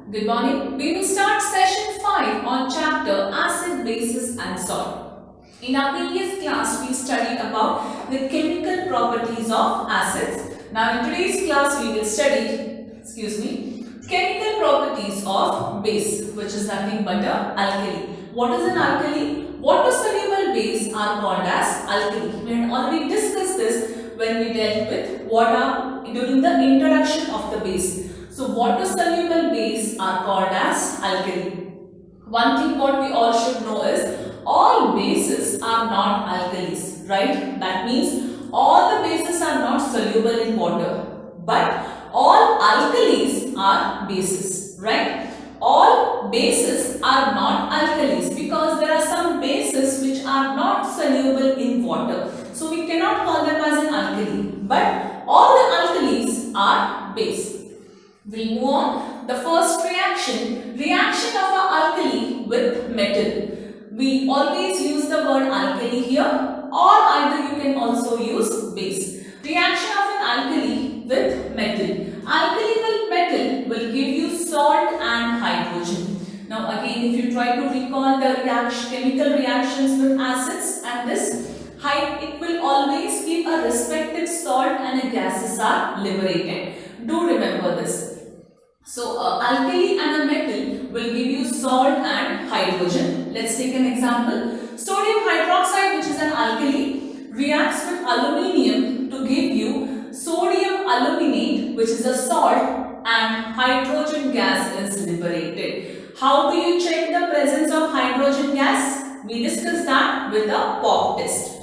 Good morning. We will start session 5 on chapter acid, bases and salt. In our previous class, we studied about the chemical properties of acids. Now, in today's class, we will study, chemical properties of base, which is nothing but a alkali. What is an alkali? Water-soluble base are called as alkali. We had already discussed this when we dealt with water during the introduction of the base. So, water-soluble base are called as alkali. One thing what we all should know is all bases are not alkalis, right? That means all the bases are not soluble in water, but all alkalis are bases, right? All bases are not alkalis because there are some bases which are not soluble in water. So, we cannot call them as an alkali, but all the alkalis are base. We move on. The first reaction of an alkali with metal. We always use the word alkali here, or either you can also use base. Reaction of an alkali with metal. Alkali with metal will give you salt and hydrogen. Now again, if you try to recall the chemical reactions with acids and this, it will always keep a respective salt and a gases are liberated. Do remember this. So, alkali and a metal will give you salt and hydrogen. Let's take an example. Sodium hydroxide, which is an alkali, reacts with aluminium to give you sodium aluminate, which is a salt, and hydrogen gas is liberated. How do you check the presence of hydrogen gas? We discussed that with the POP test.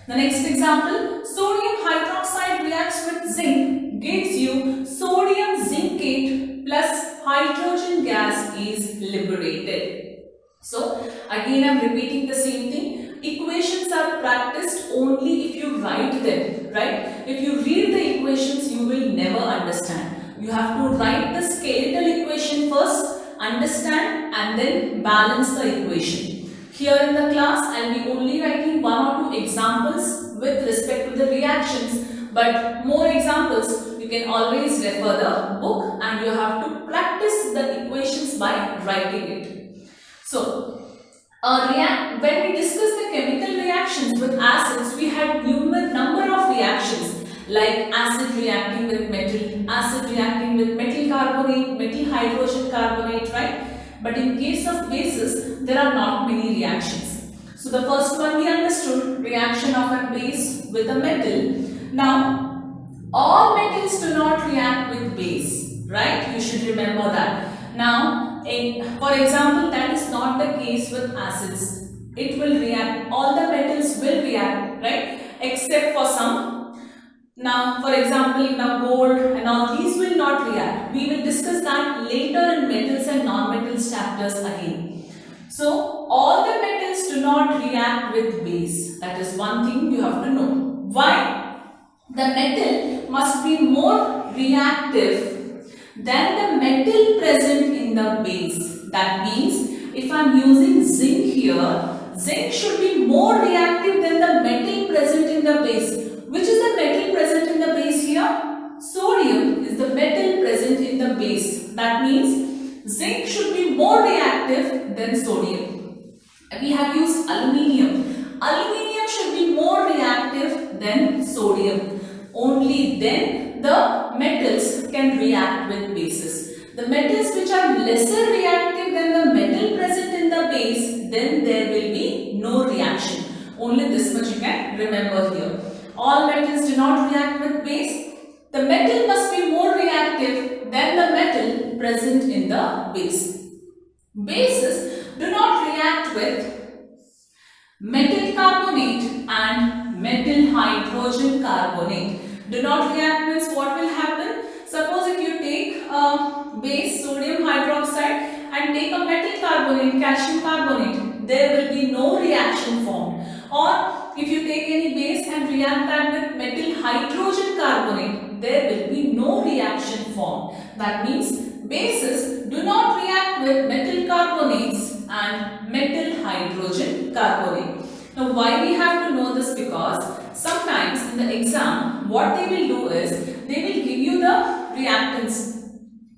The next example, sodium hydroxide reacts with zinc, gives you sodium zincate plus hydrogen gas is liberated. So, again I am repeating the same thing. Equations are practiced only if you write them, right? If you read the equations, you will never understand. You have to write the skeletal equation first, understand and then balance the equation. Here in the class, I will be only writing one or two examples with respect to the reactions, but more examples you can always refer the book and you have to practice the equations by writing it. So, when we discussed the chemical reactions with acids, we had number of reactions like acid reacting with metal, acid reacting with metal carbonate, metal hydrogen carbonate, right? But in case of bases, there are not many reactions. So, the first one we understood, reaction of a base with a metal. Now, all metals do not react with base, right? You should remember that. Now, for example, that is not the case with acids. It will react, all the metals will react, right? Except for some. Now, for example, now gold and all these will not react. We will discuss that later in metals and non-metals chapters again. So, all the metals do not react with base. That is one thing you have to know. Why? The metal must be more reactive than the metal present in the base. That means, if I am using zinc here, zinc should be more reactive than the metal present in the base. Which is the metal present in the base here? Sodium is the metal present in the base. That means zinc should be more reactive than sodium. We have used aluminium. Aluminium should be more reactive than sodium. Only then the metals can react with bases. The metals which are lesser reactive than the metal present in the base, then there will be no reaction. Only this much you can remember here. All metals do not react with base. The metal must be more reactive than the metal present in the base. Bases do not react with metal carbonate and metal hydrogen carbonate. Do not react means what will happen? Suppose if you take a base sodium hydroxide and take a metal carbonate, calcium carbonate, there will be no reaction formed. Or if you take any base and react that with metal hydrogen carbonate, there will be no reaction formed. That means bases do not react with metal carbonates and metal hydrogen carbonate. Now, why we have to know this? Because sometimes in the exam, what they will do is, they will give you the reactants.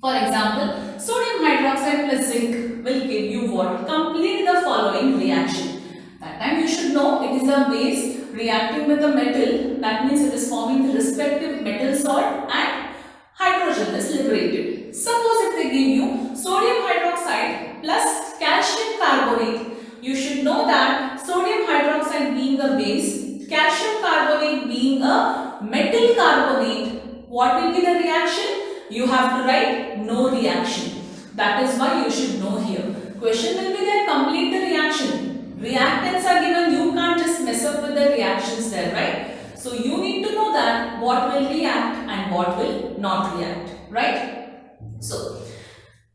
For example, sodium hydroxide plus zinc will give you what? Complete the following reaction. That time you should know it is a base reacting with a metal. That means it is forming the respective metal salt and hydrogen is liberated. Suppose if they give you sodium hydroxide plus calcium carbonate, you should know that sodium hydroxide being a base, calcium carbonate being a metal carbonate, what will be the reaction? You have to write no reaction. That is why you should know here. Question will be there, complete the reaction. Reactants are given, you can't just mess up with the reactions there, right? So you need to know that what will react and what will not react, right? So,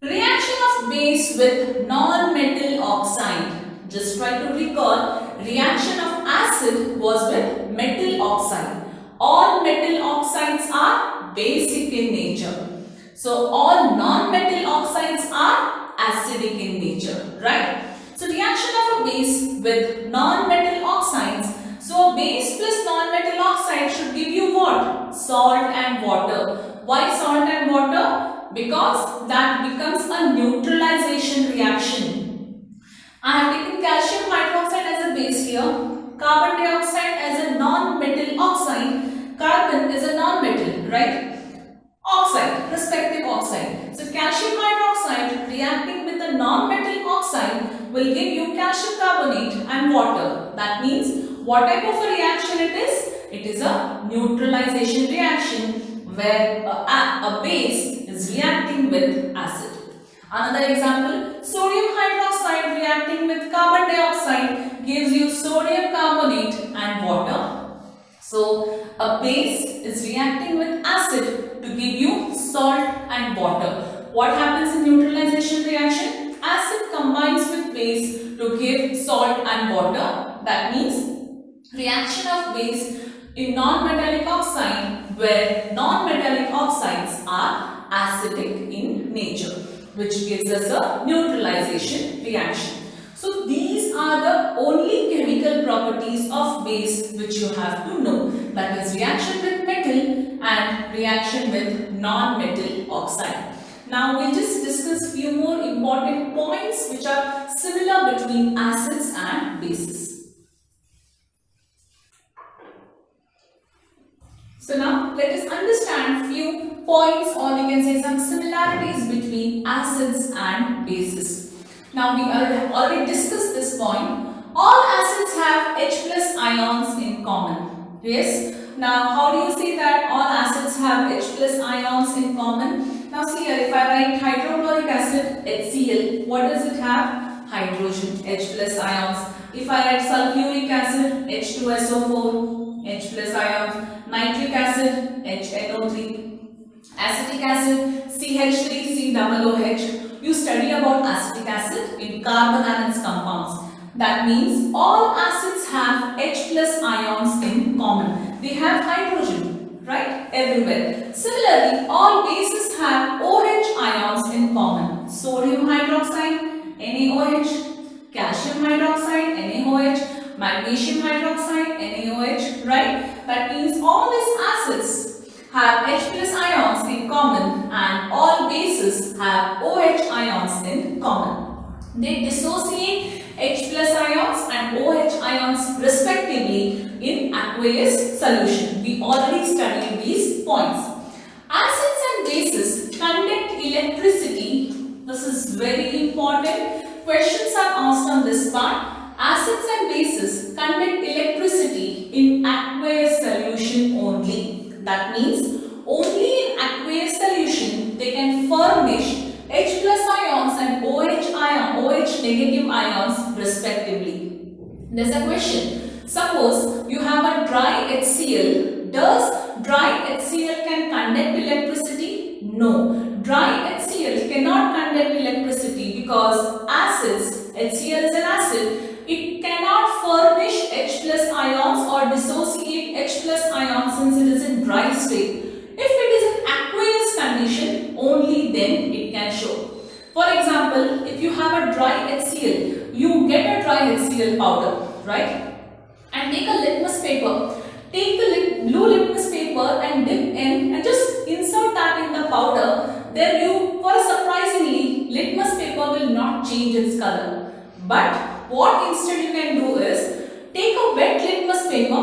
reaction of base with non-metal oxide. Just try to recall, reaction of acid was with metal oxide. All metal oxides are basic in nature. So, all non-metal oxides are acidic in nature, right? So, reaction of a base with non-metal oxides. So, a base plus non-metal oxide should give you what? Salt and water. Why salt and water? Because that becomes a neutralization reaction. I have taken calcium hydroxide as a base here, carbon dioxide as a non-metal oxide, carbon is a non-metal, right? Oxide, respective oxide. So calcium hydroxide reacting with a non-metal oxide will give you calcium carbonate and water. That means what type of a reaction it is? It is a neutralization reaction where a base is reacting with acid. Another example, sodium hydroxide reacting with carbon dioxide gives you sodium carbonate and water. So, a base is reacting with acid to give you salt and water. What happens in neutralization reaction? Acid combines with base to give salt and water. That means reaction of base in non-metallic oxide where non-metallic oxides are acidic in nature, which gives us a neutralization reaction. So these are the only chemical properties of base which you have to know. That is reaction with metal and reaction with non-metal oxide. Now we'll just discuss few more important points which are similar between acids and bases. So now let us understand few points, or we can say some similarities between acids and bases. Now we have already discussed this point. All acids have H plus ions in common. Yes. Now how do you say that all acids have H plus ions in common? Now see here, if I write hydrochloric acid HCl, what does it have? Hydrogen, H plus ions. If I write sulfuric acid H2SO4, H plus ions. Nitric acid HNO3, acetic acid CH3COOH. You study about acetic acid in carbon-valence compounds. That means all acids have H plus ions in common. They have hydrogen, right, everywhere. Similarly, all bases have OH ions in common. Sodium hydroxide NaOH, calcium hydroxide NaOH, magnesium hydroxide NaOH, right? That means all these acids have H plus ions in common and all bases have OH ions in common. They dissociate H plus ions and OH ions respectively in aqueous solution. We already studied these points. Acids and bases conduct electricity. This is very important. Questions are asked on this part. Acids and bases conduct electricity in aqueous solution only. That means only in aqueous solution they can furnish H plus ions and OH negative ions respectively. There's a question. Suppose you have a dry HCl. Does dry HCl can conduct electricity? No. Dry HCl cannot conduct electricity because acids, HCl is an acid, it cannot furnish H plus ions or dissociate H plus ions since it is in dry state. If it is in aqueous condition, only then it can show. For example, if you have a dry HCl, you get a dry HCl powder, right? And take a litmus paper. Take the blue litmus paper and dip in and just insert that in the powder. Then you change its color. But what instead you can do is take a wet litmus paper,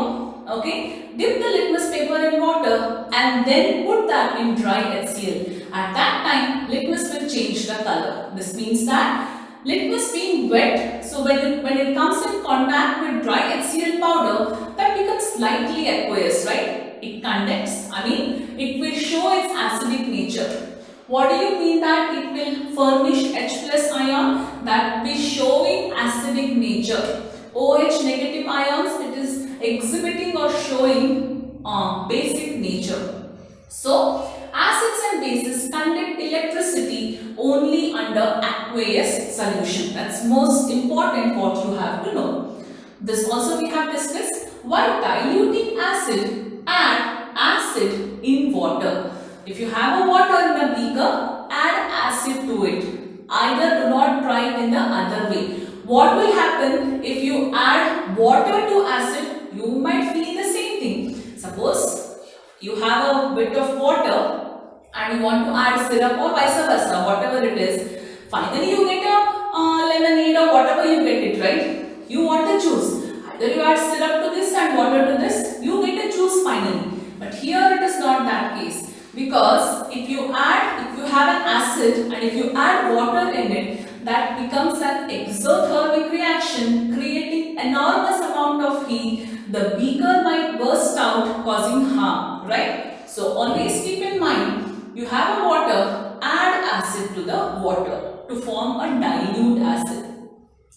okay, dip the litmus paper in water and then put that in dry HCl. At that time, litmus will change the color. This means that litmus being wet, so when it comes in contact with dry HCl powder, that becomes slightly aqueous, right? It conducts, it will show its acidic nature. What do you mean that it will furnish H plus ion? That will be showing acidic nature. OH negative ions, it is exhibiting or showing basic nature. So, acids and bases conduct electricity only under aqueous solution. That's most important what you have to know. This also we have discussed. While diluting acid, add acid in water. If you have a water in a beaker, add acid to it. Either do not try it in the other way. What will happen if you add water to acid? You might feel the same thing. Suppose you have a bit of water and you want to add syrup or vice versa, whatever it is. Finally, you get a lemonade or whatever you get it, right? You want to choose. Either you add syrup to this and water to this, you get to choose finally. But here it is not that case. Because if you have an acid and if you add water in it, that becomes an exothermic reaction creating enormous amount of heat. The beaker might burst out causing harm, right? So always keep in mind, you have a water, add acid to the water to form a dilute acid.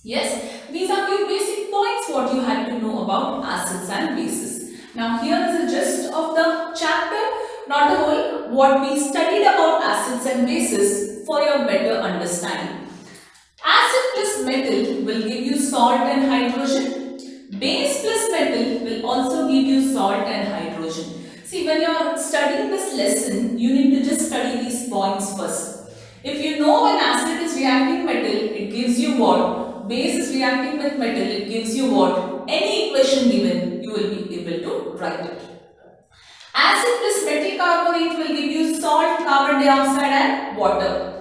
Yes, these are few basic points what you had to know about acids and bases. Now here is the gist of the chapter. Not the whole, what we studied about acids and bases for your better understanding. Acid plus metal will give you salt and hydrogen. Base plus metal will also give you salt and hydrogen. See, when you are studying this lesson, you need to just study these points first. If you know when acid is reacting metal, it gives you what? Base is reacting with metal, it gives you what? Any equation given, you will be able to write it. Acid plus metal carbonate will give you salt, carbon dioxide and water.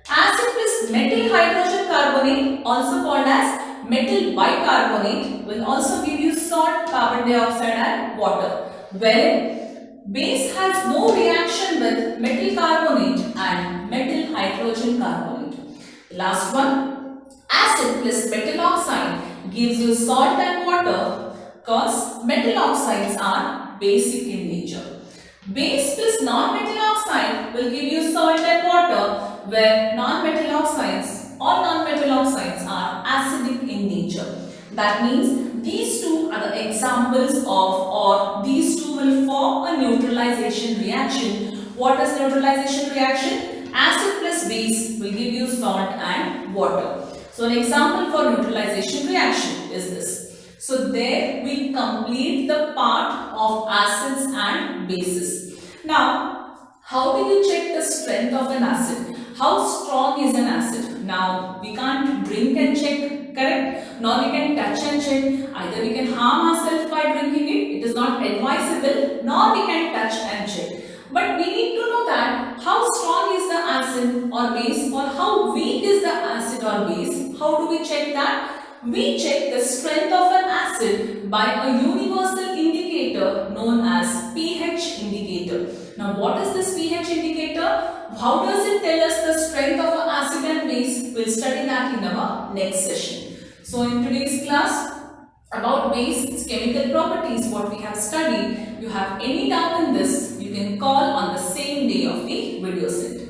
Acid plus metal hydrogen carbonate, also called as metal bicarbonate, will also give you salt, carbon dioxide and water. Wherein base has no reaction with metal carbonate and metal hydrogen carbonate. Last one, acid plus metal oxide gives you salt and water because metal oxides are basic in nature. Base plus non-metal oxide will give you salt and water, where non-metal oxides are acidic in nature. That means these two are the examples of, or these two will form a neutralization reaction. What is neutralization reaction? Acid plus base will give you salt and water. So an example for neutralization reaction is this. So there we complete the part of acids and bases. Now, how do you check the strength of an acid? How strong is an acid? Now, we can't drink and check, correct? Nor we can touch and check. Either we can harm ourselves by drinking it. It is not advisable. Nor we can touch and check. But we need to know that how strong is the acid or base, or how weak is the acid or base. How do we check that? We check the strength of an acid by a universal indicator known as pH indicator. Now what is this pH indicator? How does it tell us the strength of an acid and base? We'll study that in our next session. So in today's class about base, its chemical properties, what we have studied, you have any doubt in this, you can call on the same day of the video set.